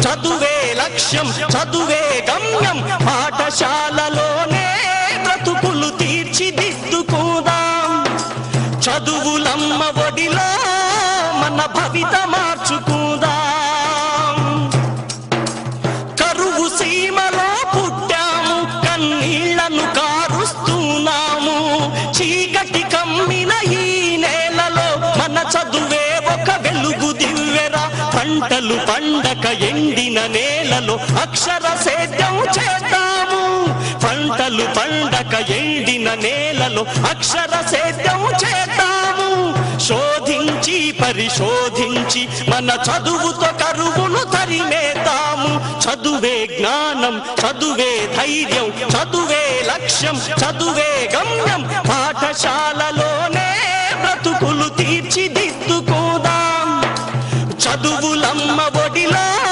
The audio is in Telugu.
చదువే లక్ష్యం చదువే గమ్యం పాఠశాలలోనే బ్రతుకులు తీర్చిదిద్దుకుందాం చదువులమ్మ ఒడిలో మన భవిత మార్చుకుందాం కరువు సీమలో పుట్టాము కన్నీళ్లను కారుస్తున్నాము చీకటి కమ్మిన ఈ నేలలో మన చదువే ఒక వెలుగు దివ్వెరా పంటలు పండక ఎండిన నేలలో అక్షర సేద్యం చేద్దాము పంటలు పండక ఎండిన నేలలో అక్షర సేద్యం చేద్దాము శోధించి పరిశోధించి మన చదువుతో కరువును తరిమేద్దాము చదువే జ్ఞానం చదువే ధైర్యం చదువే లక్ష్యం చదువే గమ్యం పాఠశాలలోనే బ్రతుకులు తీర్చిది